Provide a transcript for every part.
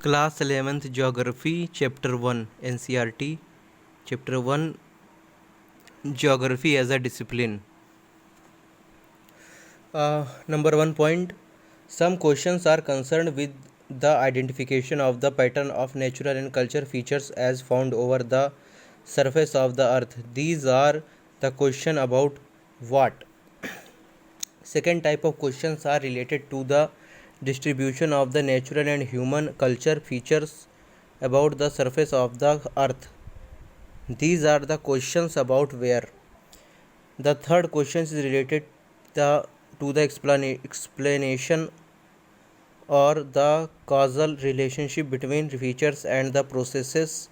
Class 11th Geography Chapter 1 NCERT Chapter 1 Geography as a Discipline. Number 1 point. Some questions are concerned with the identification of the pattern of natural and cultural features as found over the surface of the earth. These are the question about what. Second type of questions are related to the distribution of the natural and human culture features about the surface of the earth. These are the questions about where. The third question is related to the explanation or the causal relationship between features and the processes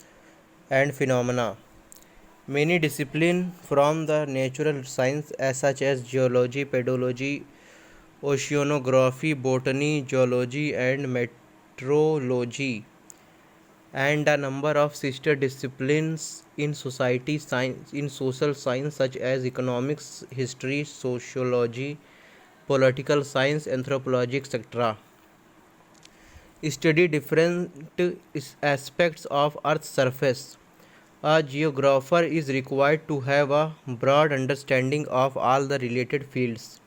and phenomena. Many disciplines from the natural science such as geology, pedology, oceanography, botany, geology and meteorology, and a number of sister disciplines in society science, in social science such as economics, history, sociology, political science, anthropology, etc. Study different aspects of Earth's surface. A geographer is required to have a broad understanding of all the related fields.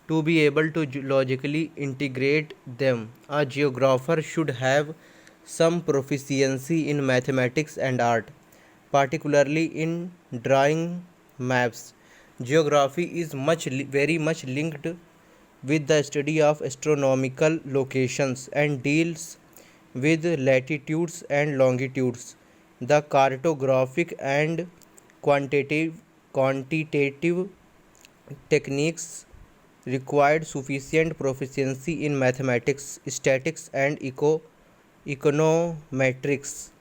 To be able to logically integrate them, a geographer should have some proficiency in mathematics and art, particularly in drawing maps. Geography is very much linked with the study of astronomical locations and deals with latitudes and longitudes. The cartographic and quantitative techniques required sufficient proficiency in mathematics, statistics, and econometrics.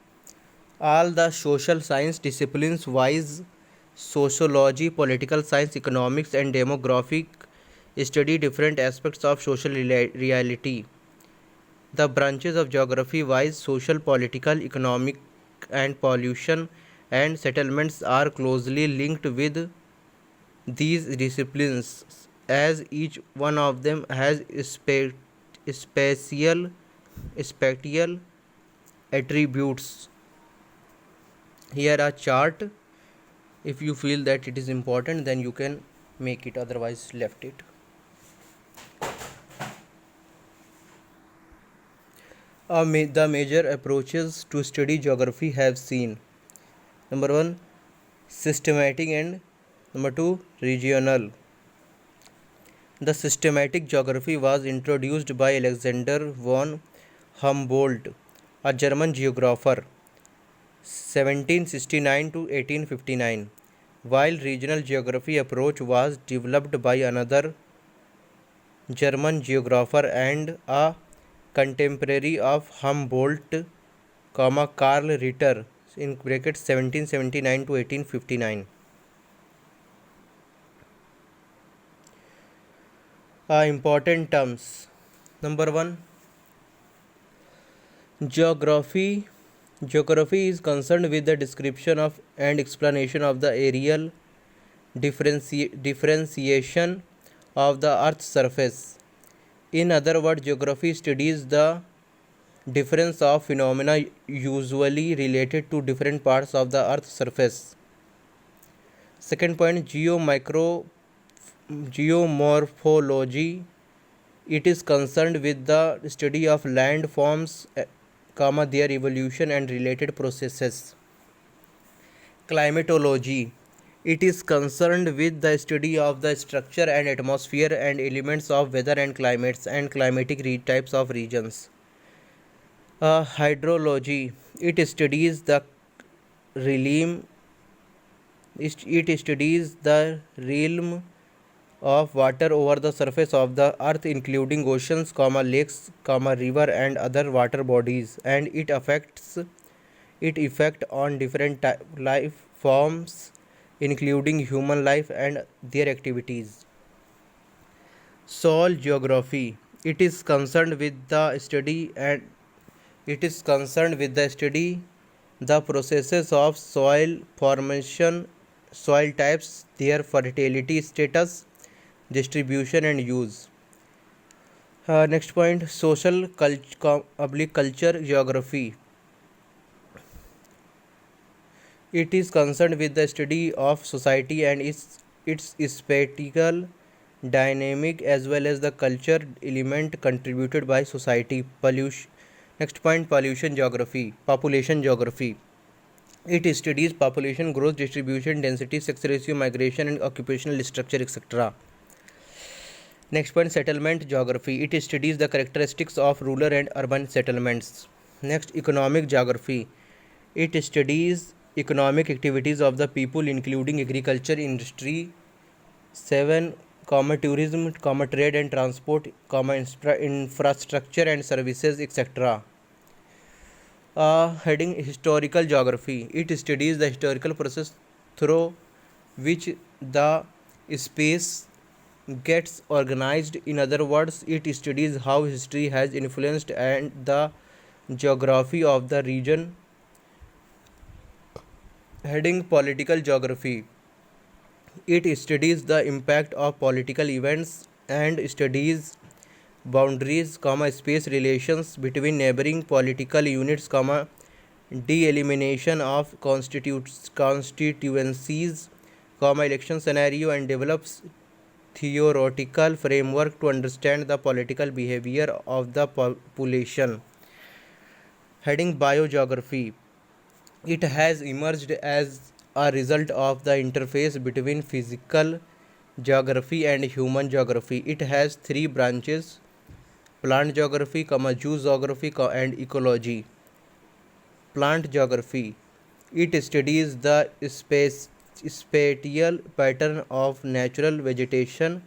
All the social science disciplines wise sociology, political science, economics, and demographic study different aspects of social reality. The branches of geography wise social, political, economic, and pollution and settlements are closely linked with these disciplines, as each one of them has spatial attributes. Here a chart. If you feel that it is important, then you can make it, otherwise left it. The major approaches to study geography have seen: number 1, systematic, and number 2, regional. The systematic geography was introduced by Alexander von Humboldt, a German geographer, 1769 to 1859, while regional geography approach was developed by another German geographer and a contemporary of Humboldt, Karl Ritter, in brackets 1779 to 1859. Important terms. Number 1, geography. Geography is concerned with the description of and explanation of the aerial differentiation of the Earth's surface. In other words, geography studies the difference of phenomena usually related to different parts of the Earth's surface. Second point, geomorphology. It is concerned with the study of landforms, their evolution and related processes. Climatology. It is concerned with the study of the structure and atmosphere and elements of weather and climates and climatic types of regions. Hydrology. It studies the realm of water over the surface of the earth, including oceans, lakes, river and other water bodies, and its effect on different life forms, including human life and their activities. Soil geography. It is concerned with the study the processes of soil formation, soil types, their fertility status, distribution and use. Next point, social public culture geography. It is concerned with the study of society and its spatial dynamic as well as the culture element contributed by society. Pollution. Next point, pollution geography. Population geography. It studies population growth, distribution, density, sex ratio, migration, and occupational structure, etc. Next point, settlement geography. It studies the characteristics of rural and urban settlements. Next, economic geography. It studies economic activities of the people including agriculture, industry, 7, tourism, trade and transport, infrastructure and services, etc. Heading historical geography. It studies the historical process through which the space gets organized. In other words, it studies how history has influenced and the geography of the region. Heading political geography. It studies the impact of political events and studies boundaries, space relations between neighboring political units, de-elimination of constituencies, election scenario, and develops theoretical framework to understand the political behavior of the population. Heading biogeography. It has emerged as a result of the interface between physical geography and human geography. It has 3 branches: plant geography, zoography, and ecology. Plant geography. It studies the spatial pattern of natural vegetation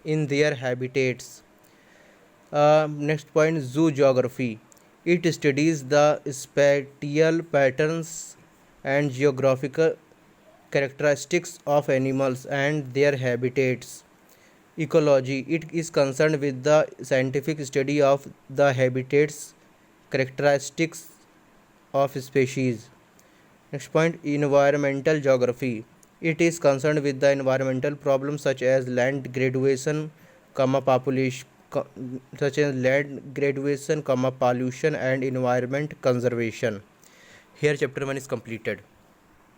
in their habitats. Next point, zoo geography. It studies the spatial patterns and geographical characteristics of animals and their habitats. Ecology. It is concerned with the scientific study of the habitats, characteristics of species. Next point, environmental geography. It is concerned with the environmental problems such as land pollution, and environment conservation. Here chapter 1 is completed.